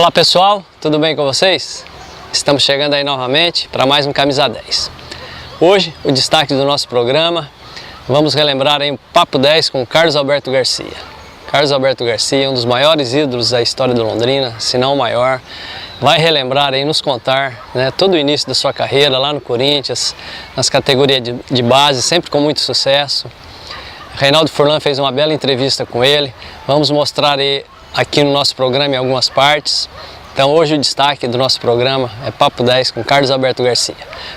Olá pessoal, tudo bem com vocês? Estamos chegando aí novamente para mais um Camisa 10. Hoje, o destaque do nosso programa, vamos relembrar aí um Papo 10 com Carlos Alberto Garcia. Carlos Alberto Garcia, um dos maiores ídolos da história do Londrina, se não o maior, vai relembrar aí, nos contar, né, todo o início da sua carreira lá no Corinthians, nas categorias de base, sempre com muito sucesso. Reinaldo Furlan fez uma bela entrevista com ele, vamos mostrar aí aqui no nosso programa em algumas partes. Então hoje o destaque do nosso programa é Papo 10 com Carlos Alberto Garcia.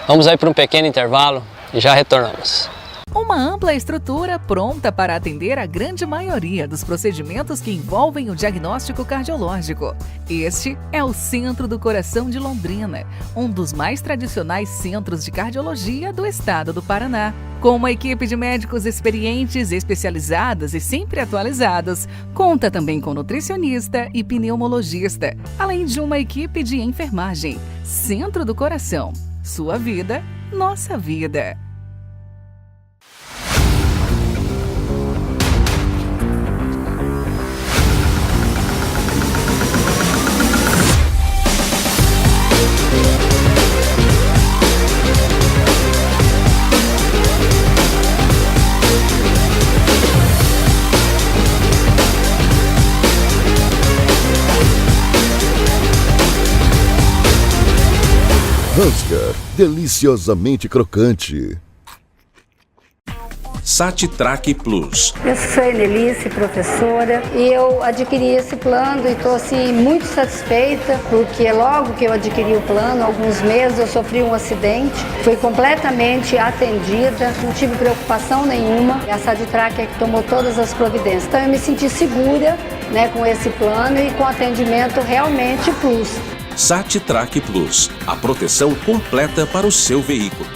Vamos aí para um pequeno intervalo e já retornamos. Uma ampla estrutura pronta para atender a grande maioria dos procedimentos que envolvem o diagnóstico cardiológico. Este é o Centro do Coração de Londrina, um dos mais tradicionais centros de cardiologia do estado do Paraná. Com uma equipe de médicos experientes, especializados e sempre atualizados, conta também com nutricionista e pneumologista, além de uma equipe de enfermagem. Centro do Coração. Sua vida, nossa vida. Rosca, deliciosamente crocante. Sat-Track Plus. Eu sou Enelice, professora, e eu adquiri esse plano e estou assim, muito satisfeita, porque logo que eu adquiri o plano, alguns meses, eu sofri um acidente, fui completamente atendida, não tive preocupação nenhuma, e a Sat-Track é que tomou todas as providências. Então eu me senti segura, né, com esse plano e com atendimento realmente plus. Sat-Track Plus, a proteção completa para o seu veículo.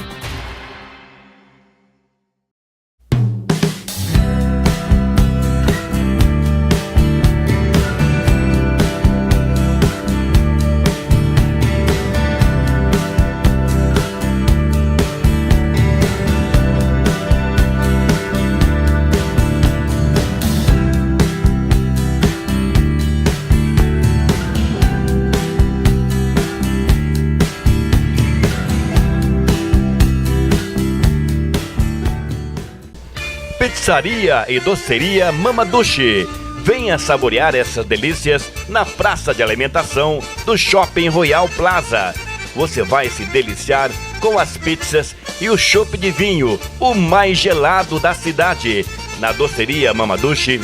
Pizzaria e doceria Mamadushi. Venha saborear essas delícias na praça de alimentação do Shopping Royal Plaza. Você vai se deliciar com as pizzas e o chopp de vinho, o mais gelado da cidade. Na doceria Mamadushi,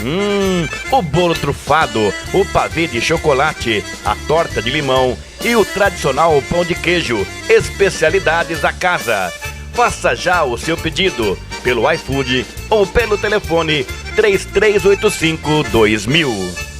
o bolo trufado, o pavê de chocolate, a torta de limão e o tradicional pão de queijo, especialidades da casa. Faça já o seu pedido pelo iFood ou pelo telefone 3385-2000.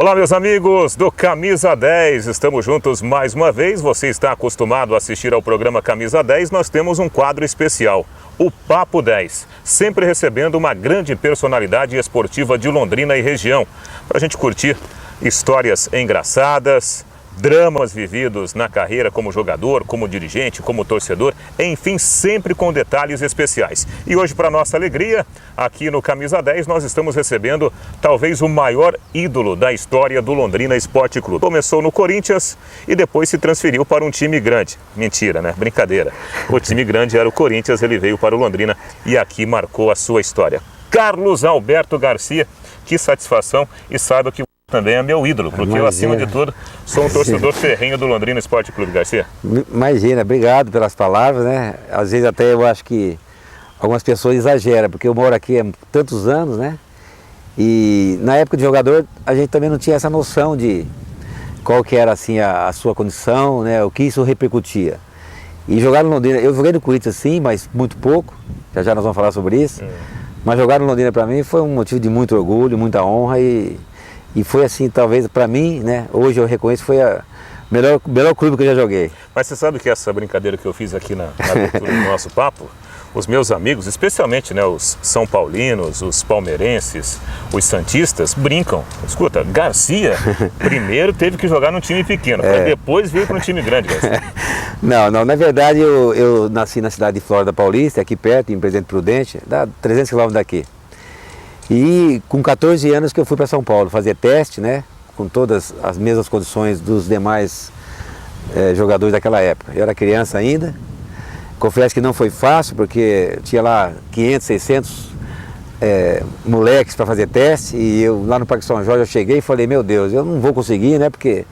Olá, meus amigos do Camisa 10, estamos juntos mais uma vez. Você está acostumado a assistir ao programa Camisa 10, nós temos um quadro especial, o Papo 10, sempre recebendo uma grande personalidade esportiva de Londrina e região, para a gente curtir histórias engraçadas, dramas vividos na carreira como jogador, como dirigente, como torcedor, enfim, sempre com detalhes especiais. E hoje, para nossa alegria, aqui no Camisa 10, nós estamos recebendo talvez o maior ídolo da história do Londrina Esporte Clube. Começou no Corinthians e depois se transferiu para um time grande. Mentira, né? Brincadeira. O time grande era o Corinthians, ele veio para o Londrina e aqui marcou a sua história. Carlos Alberto Garcia, que satisfação, e saiba que também é meu ídolo, porque eu, acima de tudo, sou um torcedor ferrenho do Londrina Esporte Clube. Garcia. Imagina, obrigado pelas palavras, né? Às vezes até eu acho que algumas pessoas exageram, porque eu moro aqui há tantos anos, né? E na época de jogador, a gente também não tinha essa noção de qual que era assim a sua condição, né? O que isso repercutia. E jogar no Londrina, eu joguei no Corinthians sim, mas muito pouco, já nós vamos falar sobre isso. Mas jogar no Londrina para mim foi um motivo de muito orgulho, muita honra e foi assim, talvez para mim, né, hoje eu reconheço, foi a melhor clube que eu já joguei. Mas você sabe que essa brincadeira que eu fiz aqui na abertura do nosso papo, os meus amigos, especialmente, né, os são paulinos, os palmeirenses, os santistas, brincam. Escuta, Garcia primeiro teve que jogar num time pequeno, depois veio para um time grande, Garcia. Não, na verdade eu nasci na cidade de Flórida Paulista, aqui perto, em Presidente Prudente, dá 300 quilômetros daqui. E com 14 anos que eu fui para São Paulo fazer teste, né, com todas as mesmas condições dos demais jogadores daquela época. Eu era criança ainda, confesso que não foi fácil, porque tinha lá 500, 600 moleques para fazer teste, e eu lá no Parque São Jorge eu cheguei e falei, meu Deus, eu não vou conseguir, né, porque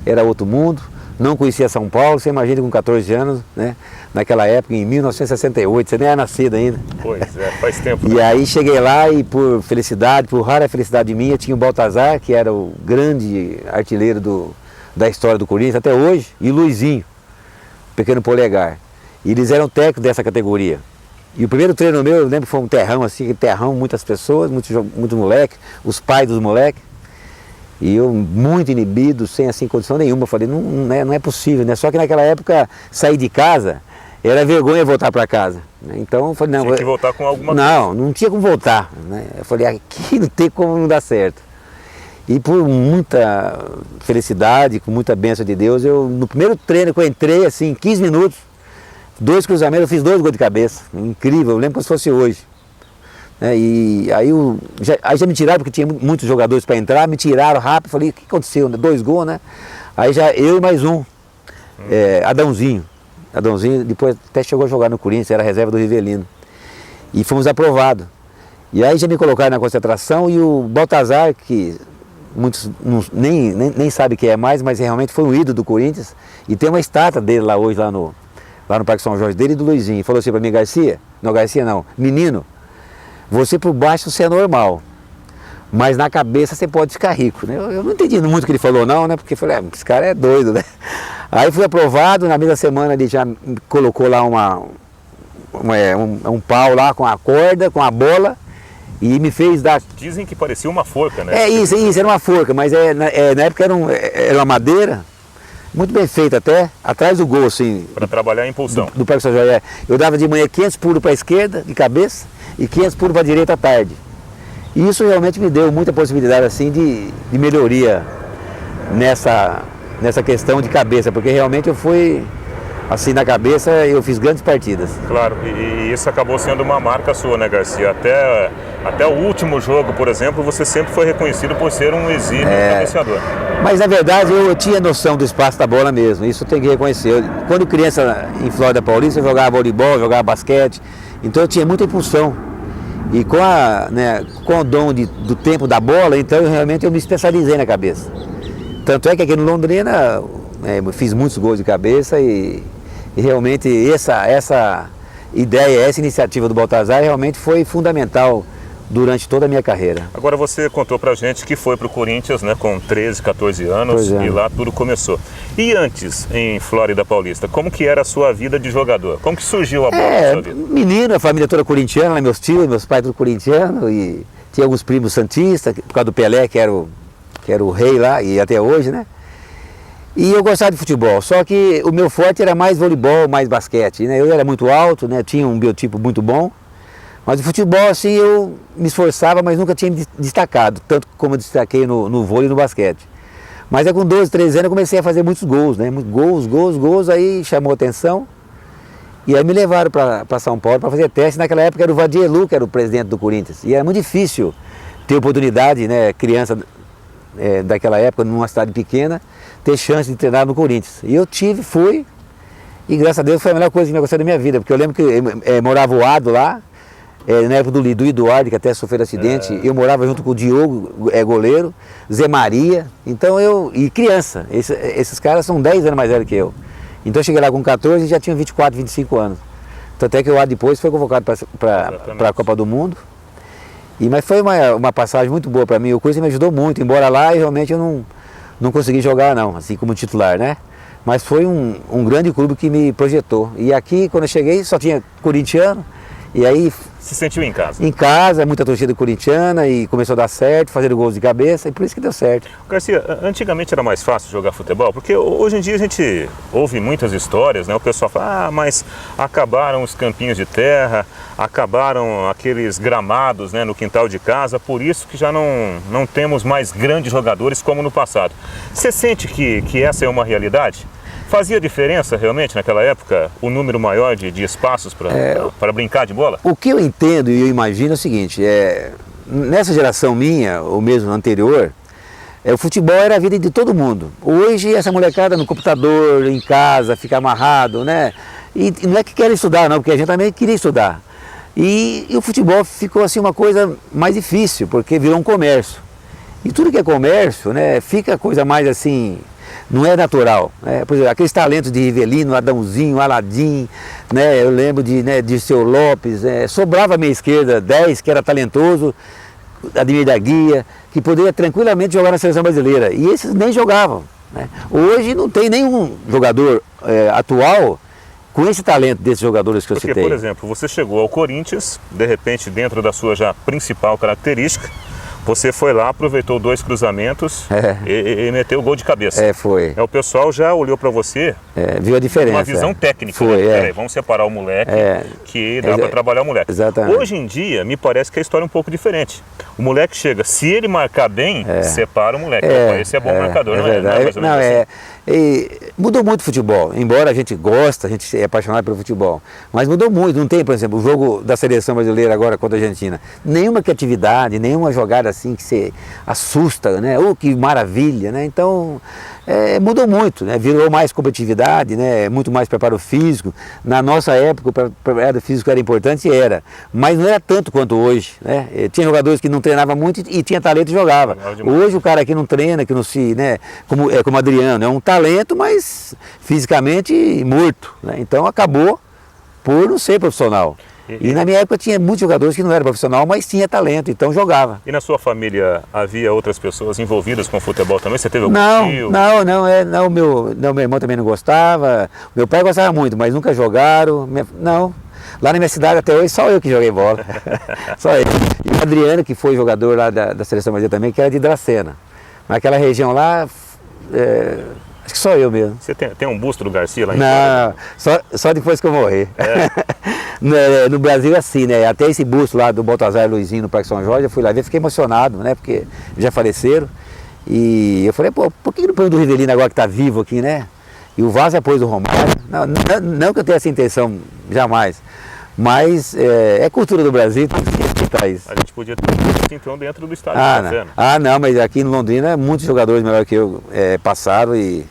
era outro mundo, não conhecia São Paulo, você imagina com 14 anos, né, naquela época, em 1968, você nem era nascido ainda. Pois é, faz tempo. E aí cheguei lá e por felicidade, por rara felicidade minha, tinha o Baltazar, que era o grande artilheiro da história do Corinthians até hoje, e o Luizinho, pequeno polegar. E eles eram técnicos dessa categoria. E o primeiro treino meu, eu lembro que foi um terrão assim, muitas pessoas, muitos moleques, os pais dos moleques. E eu muito inibido, sem assim condição nenhuma, falei, não é possível, né? Só que naquela época, sair de casa, era vergonha voltar para casa. Né? Então eu falei, não... Tinha que voltar com alguma coisa. Não tinha como voltar. Né? Eu falei, aqui não tem como não dar certo. E por muita felicidade, com muita bênção de Deus, no primeiro treino que eu entrei, assim, em 15 minutos, 2 cruzamentos, eu fiz 2 gols de cabeça. Incrível, eu lembro como se fosse hoje. E aí já me tiraram, porque tinha muitos jogadores para entrar, me tiraram rápido, falei, o que aconteceu? 2 gols, né? Aí já eu e mais um, Adãozinho, depois até chegou a jogar no Corinthians, era reserva do Rivelino. E fomos aprovados. E aí já me colocaram na concentração, e o Baltazar, que muitos nem sabem quem é mais, mas realmente foi um ídolo do Corinthians, e tem uma estátua dele lá hoje, lá no Parque São Jorge, dele e do Luizinho. Falou assim para mim, Garcia, menino, você por baixo você é normal, mas na cabeça você pode ficar rico, né? Eu não entendi muito o que ele falou não, né? Porque eu falei, esse cara é doido, né? Aí fui aprovado, na mesma semana ele já colocou lá um pau lá com a corda, com a bola, e me fez dar... Dizem que parecia uma forca, né? Isso, era uma forca, mas na época era uma madeira, muito bem feita até, atrás do gol, assim. Para trabalhar a impulsão. Do Parque São Jorge. Eu dava de manhã 500 pulos para a esquerda, de cabeça, e 500 pulos para a direita à tarde. E isso realmente me deu muita possibilidade, assim, de melhoria nessa questão de cabeça, porque realmente eu fui, assim, na cabeça, eu fiz grandes partidas. Claro, e isso acabou sendo uma marca sua, né, Garcia? Até o último jogo, por exemplo, você sempre foi reconhecido por ser um exímio cabeceador. Mas na verdade eu tinha noção do espaço da bola mesmo, isso eu tenho que reconhecer. Quando criança em Flórida Paulista eu jogava voleibol, jogava basquete, então eu tinha muita impulsão. E com o dom do tempo da bola, então realmente eu me especializei na cabeça. Tanto é que aqui no Londrina eu fiz muitos gols de cabeça e realmente essa ideia, essa iniciativa do Baltazar realmente foi fundamental durante toda a minha carreira. Agora você contou pra gente que foi pro Corinthians, né, com 13, 14 anos e lá tudo começou. E antes, em Flórida Paulista, como que era a sua vida de jogador? Como que surgiu a bola na sua vida? Menino, a família toda corintiana, meus tios, meus pais tudo corintianos, e tinha alguns primos santistas, por causa do Pelé, que era o que era o rei lá, e até hoje, né? E eu gostava de futebol, só que o meu forte era mais voleibol, mais basquete, né? Eu era muito alto, né? Tinha um biotipo muito bom, mas o futebol, assim, eu me esforçava, mas nunca tinha me destacado, tanto como eu destaquei no vôlei e no basquete. Mas com 12, 13 anos eu comecei a fazer muitos gols, né? Gols, aí chamou atenção. E aí me levaram para São Paulo para fazer teste. Naquela época era o Vadielu, que era o presidente do Corinthians. E era muito difícil ter oportunidade, né, criança daquela época, numa cidade pequena, ter chance de treinar no Corinthians. E eu fui, e graças a Deus foi a melhor coisa que me aconteceu da minha vida, porque eu lembro que morava o Ado lá, na época do Eduardo, que até sofreu acidente, eu morava junto com o Diogo, goleiro, Zé Maria, então e criança, esses caras são 10 anos mais velhos que eu. Então eu cheguei lá com 14 e já tinha 24, 25 anos. Tanto é que o Ado depois foi convocado para a Copa do Mundo. Mas foi uma passagem muito boa para mim, o Corinthians me ajudou muito, embora lá realmente eu não consegui jogar não, assim como titular, né? Mas foi um grande clube que me projetou. E aqui, quando eu cheguei, só tinha corintiano, e aí... Se sentiu em casa? Em casa, muita torcida corintiana, e começou a dar certo, fazendo gols de cabeça, e por isso que deu certo. Garcia, antigamente era mais fácil jogar futebol? Porque hoje em dia a gente ouve muitas histórias, né? O pessoal fala, mas acabaram os campinhos de terra, acabaram aqueles gramados, né, no quintal de casa, por isso que já não temos mais grandes jogadores como no passado. Você sente que essa é uma realidade? Fazia diferença realmente naquela época o número maior de espaços para brincar de bola? O que eu entendo e eu imagino é o seguinte, nessa geração minha, ou mesmo anterior, o futebol era a vida de todo mundo. Hoje essa molecada no computador, em casa, fica amarrado, né? E não é que querem estudar não, porque a gente também queria estudar. E o futebol ficou assim uma coisa mais difícil, porque virou um comércio. E tudo que é comércio, né, fica a coisa mais assim... Não é natural, né? Por exemplo, aqueles talentos de Rivelino, Adãozinho, Aladim, né? Eu lembro de Seu Lopes, sobrava à minha esquerda 10, que era talentoso, Ademir da Guia, que poderia tranquilamente jogar na seleção brasileira, e esses nem jogavam, né? Hoje não tem nenhum jogador atual com esse talento desses jogadores que eu citei. Porque, por exemplo, você chegou ao Corinthians, de repente dentro da sua já principal característica, você foi lá, aproveitou 2 cruzamentos e meteu o gol de cabeça. Foi. O pessoal já olhou para você, viu a diferença. Uma visão técnica. Foi, né? Peraí, vamos separar o moleque, que dá para trabalhar o moleque. Exatamente. Hoje em dia, me parece que a história é um pouco diferente. O moleque chega, se ele marcar bem, separa o moleque. Esse é bom marcador, não é? Mudou muito o futebol, embora a gente goste, a gente é apaixonado pelo futebol, mas mudou muito. Não tem, por exemplo, o jogo da seleção brasileira agora contra a Argentina, nenhuma criatividade, nenhuma jogada assim que você assusta, né? Que maravilha, né? Então mudou muito, né? Virou mais competitividade, né? Muito mais preparo físico. Na nossa época o preparo físico era importante, mas não era tanto quanto hoje, né? Tinha jogadores que não treinavam muito e tinha talento e jogava. Hoje o cara que não treina, que não se, né? Como o Adriano, é um talento, mas fisicamente morto, né? Então acabou por não ser profissional. E na minha época tinha muitos jogadores que não eram profissional, mas tinha talento, então jogava. E na sua família havia outras pessoas envolvidas com futebol também? Você teve algum tio? Não, meu irmão também não gostava, meu pai gostava muito, mas nunca jogaram, não. Lá na minha cidade até hoje só eu que joguei bola, só eu. E o Adriano, que foi jogador lá da seleção brasileira também, que era de Dracena. Naquela região lá, acho que só eu mesmo. Você tem um busto do Garcia lá em Não, só depois que eu morrer. No Brasil é assim, né? Até esse busto lá do Baltazar Luizinho no Parque São Jorge, eu fui lá ver, fiquei emocionado, né? Porque já faleceram. E eu falei, por que não põe o do Rivelino agora que está vivo aqui, né? E o Vaz pôs do Romário. Não que eu tenha essa intenção, jamais. Mas é cultura do Brasil, tem que respeitar isso. A gente podia ter isso então dentro do estádio. Não, mas aqui em Londrina muitos jogadores melhores que eu passaram e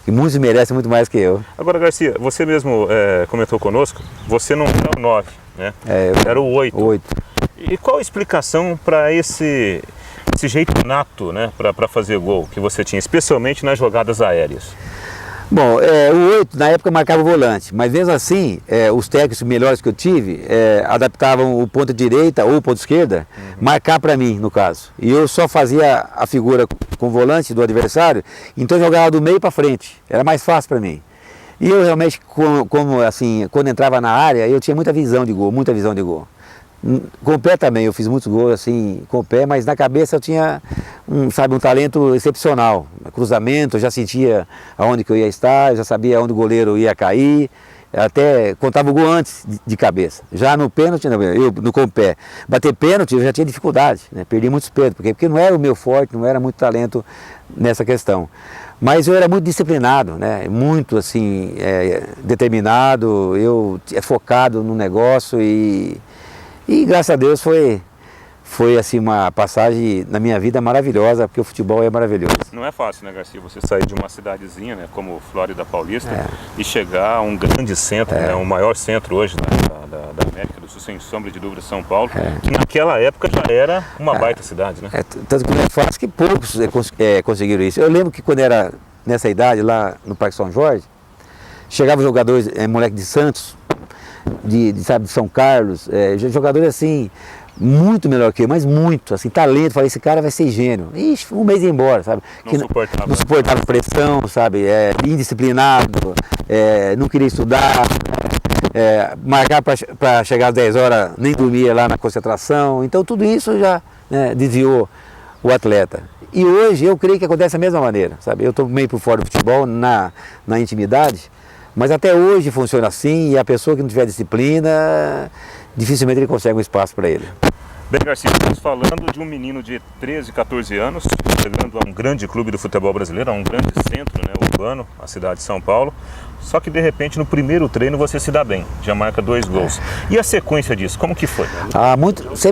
muitos merecem muito mais que eu. Agora, Garcia, você mesmo comentou conosco, você não era o 9, né? Era o 8. E qual a explicação para esse jeito nato, né, para fazer gol que você tinha, especialmente nas jogadas aéreas? Bom, o 8 na época marcava o volante, mas mesmo assim, os técnicos melhores que eu tive adaptavam o ponta direita ou o ponta esquerda, marcar para mim, no caso. E eu só fazia a figura com o volante do adversário, então eu jogava do meio para frente, era mais fácil para mim. E eu realmente, como assim, quando entrava na área, eu tinha muita visão de gol. Com o pé também, eu fiz muitos gols assim com o pé, mas na cabeça eu tinha um talento excepcional. Cruzamento, eu já sentia aonde que eu ia estar, eu já sabia aonde o goleiro ia cair, até contava o gol antes de cabeça. Já no pênalti, com o pé, bater pênalti eu já tinha dificuldade, né? Perdi muitos pênaltis, porque não era o meu forte, não era muito talento nessa questão. Mas eu era muito disciplinado, né? Muito assim, determinado, eu focado no negócio e graças a Deus foi assim uma passagem na minha vida maravilhosa, porque o futebol é maravilhoso. Não é fácil, né, Garcia, você sair de uma cidadezinha, né, como Flórida Paulista, e chegar a um grande centro, né, o maior centro hoje da América do Sul, sem sombra de dúvida, São Paulo, que naquela época já era uma baita cidade, né? Tanto que não é fácil que poucos conseguiram isso. Eu lembro que quando era nessa idade, lá no Parque São Jorge, chegavam jogadores, moleque de Santos, de São Carlos, jogadores assim, muito melhor que eu, mas muito, assim, talento. Falei, esse cara vai ser gênio. Ixi, um mês ia embora, sabe? Não suportava pressão, sabe? Indisciplinado, não queria estudar, marcar para chegar às 10 horas, nem dormia lá na concentração. Então tudo isso já desviou o atleta. E hoje eu creio que acontece da mesma maneira, sabe? Eu estou meio por fora do futebol, na intimidade, mas até hoje funciona assim, e a pessoa que não tiver disciplina, dificilmente ele consegue um espaço para ele. Bem, Garcia, estamos falando de um menino de 13, 14 anos, chegando a um grande clube do futebol brasileiro, a um grande centro, né, urbano, a cidade de São Paulo. Só que de repente no primeiro treino você se dá bem, já marca 2 gols. E a sequência disso, como que foi?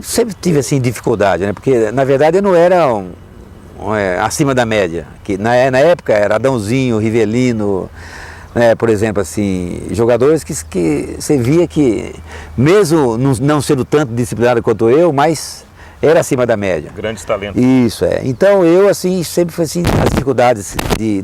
Sempre tive assim dificuldade, né? Porque na verdade eu não era acima da média. Que na época era Adãozinho, Rivelino, por exemplo, assim, jogadores que você via que, mesmo não sendo tanto disciplinado quanto eu, mas era acima da média. Grandes talentos. Isso, Então eu, assim, sempre fui assim, as dificuldades de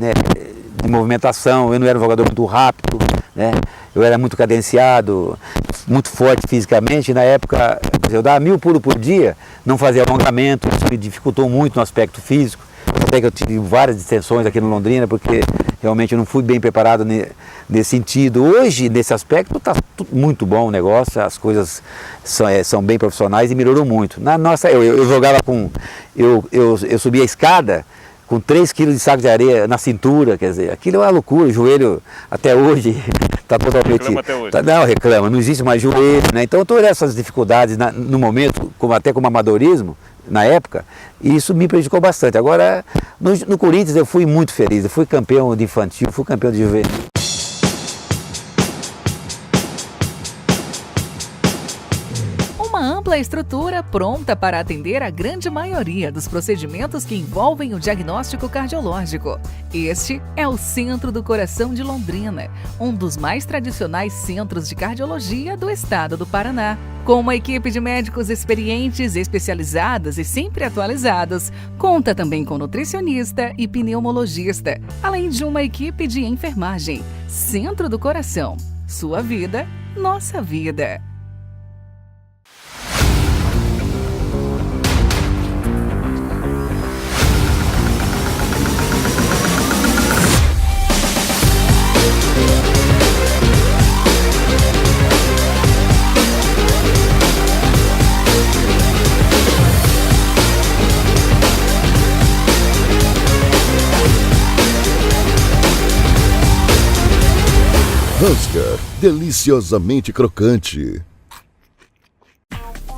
movimentação, eu não era um jogador muito rápido, né? Eu era muito cadenciado, muito forte fisicamente, e na época eu dava 1000 pulos por dia, não fazia alongamento, isso me dificultou muito no aspecto físico. Até que eu tive várias distensões aqui no Londrina, porque realmente eu não fui bem preparado nesse sentido. Hoje, nesse aspecto, está muito bom o negócio, as coisas são bem profissionais e melhorou muito. Eu jogava eu subia a escada com 3 quilos de saco de areia na cintura, quer dizer, aquilo é uma loucura, o joelho até hoje está totalmente... Reclama até hoje. Não, reclama, não existe mais joelho, né? Então todas essas dificuldades no momento, até como amadorismo, na época, e isso me prejudicou bastante. Agora, no Corinthians eu fui muito feliz, eu fui campeão de infantil, fui campeão de juvenil. Uma ampla estrutura pronta para atender a grande maioria dos procedimentos que envolvem o diagnóstico cardiológico. Este é o Centro do Coração de Londrina, um dos mais tradicionais centros de cardiologia do estado do Paraná. Com uma equipe de médicos experientes, especializados e sempre atualizados, conta também com nutricionista e pneumologista, além de uma equipe de enfermagem. Centro do Coração. Sua vida, nossa vida. Husker, deliciosamente crocante.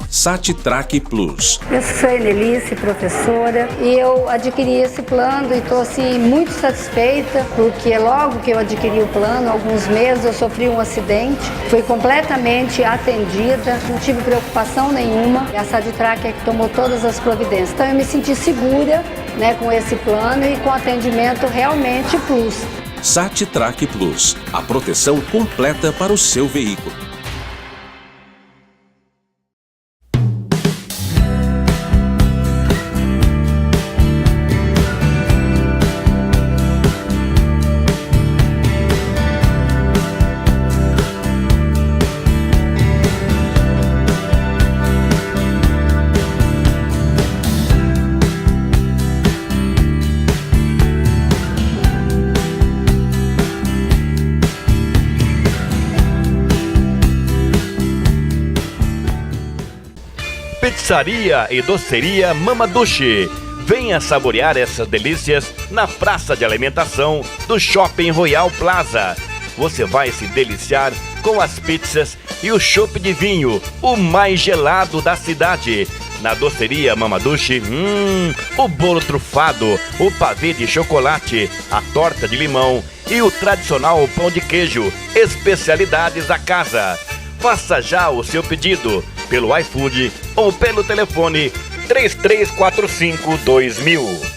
Sat-Track Plus. Eu sou a Enelice, professora, e eu adquiri esse plano e estou assim, muito satisfeita, porque logo que eu adquiri o plano, alguns meses, eu sofri um acidente, fui completamente atendida, não tive preocupação nenhuma, e a Sat-Track é que tomou todas as providências. Então eu me senti segura, com esse plano e com atendimento realmente plus. Sat-Track Plus, a proteção completa para o seu veículo. Pizzaria e Doceria Mama Dushi. Venha saborear essas delícias na praça de alimentação do Shopping Royal Plaza. Você vai se deliciar com as pizzas e o chopp de vinho, o mais gelado da cidade. Na Doceria Mama Dushi, o bolo trufado, o pavê de chocolate, a torta de limão e o tradicional pão de queijo, especialidades da casa. Faça já o seu pedido pelo iFood ou pelo telefone 3345-2000.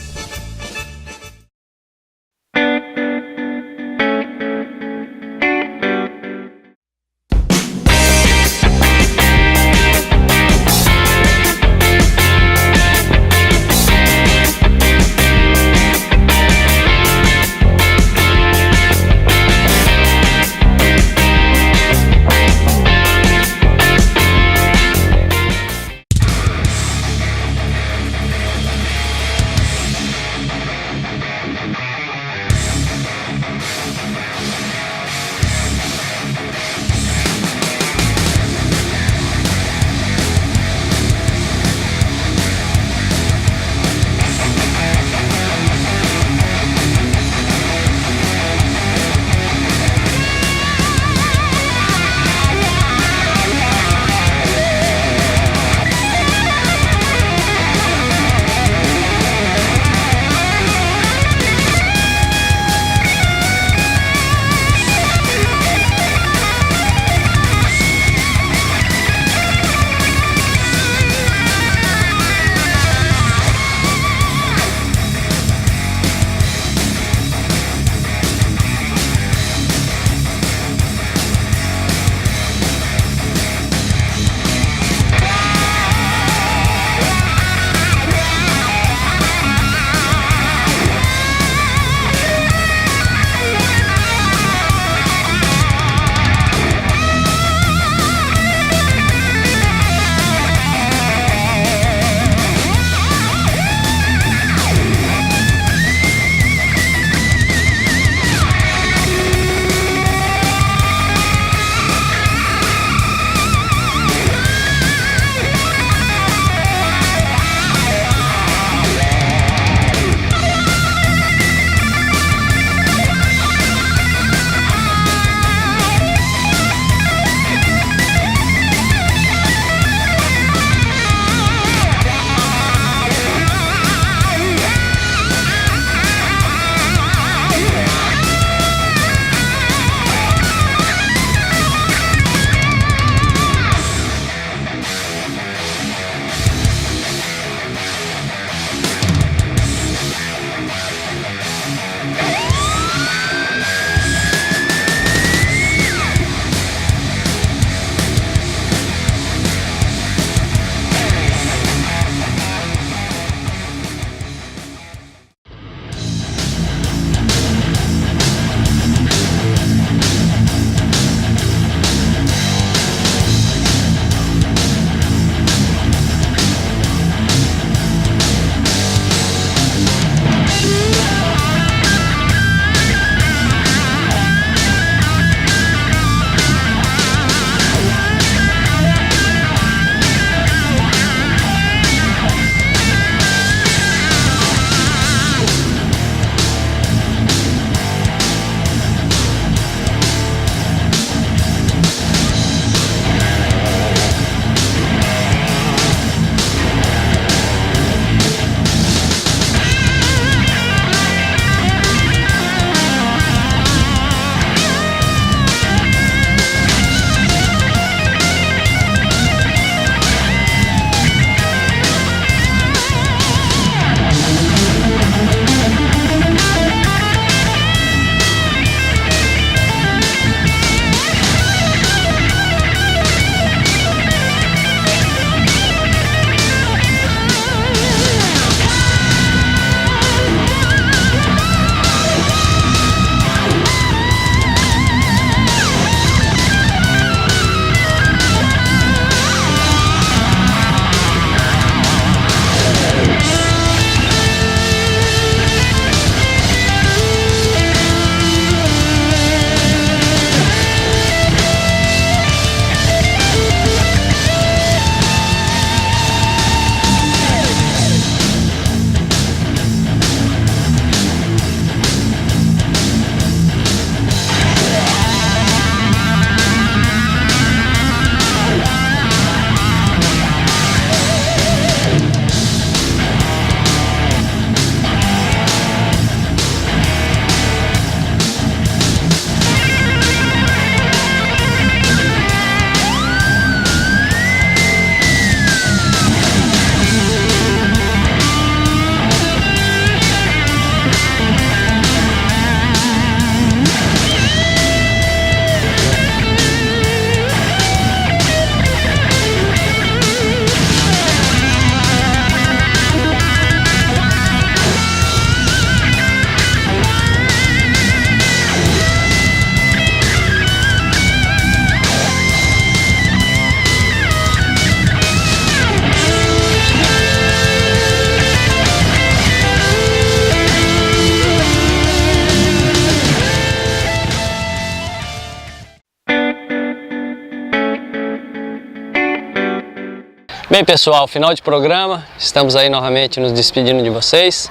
Bem, pessoal, final de programa, estamos aí novamente nos despedindo de vocês.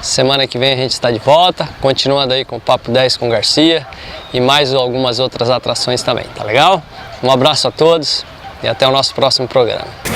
Semana que vem a gente está de volta, continuando aí com o Papo 10 com Garcia e mais algumas outras atrações também, tá legal? Um abraço a todos e até o nosso próximo programa.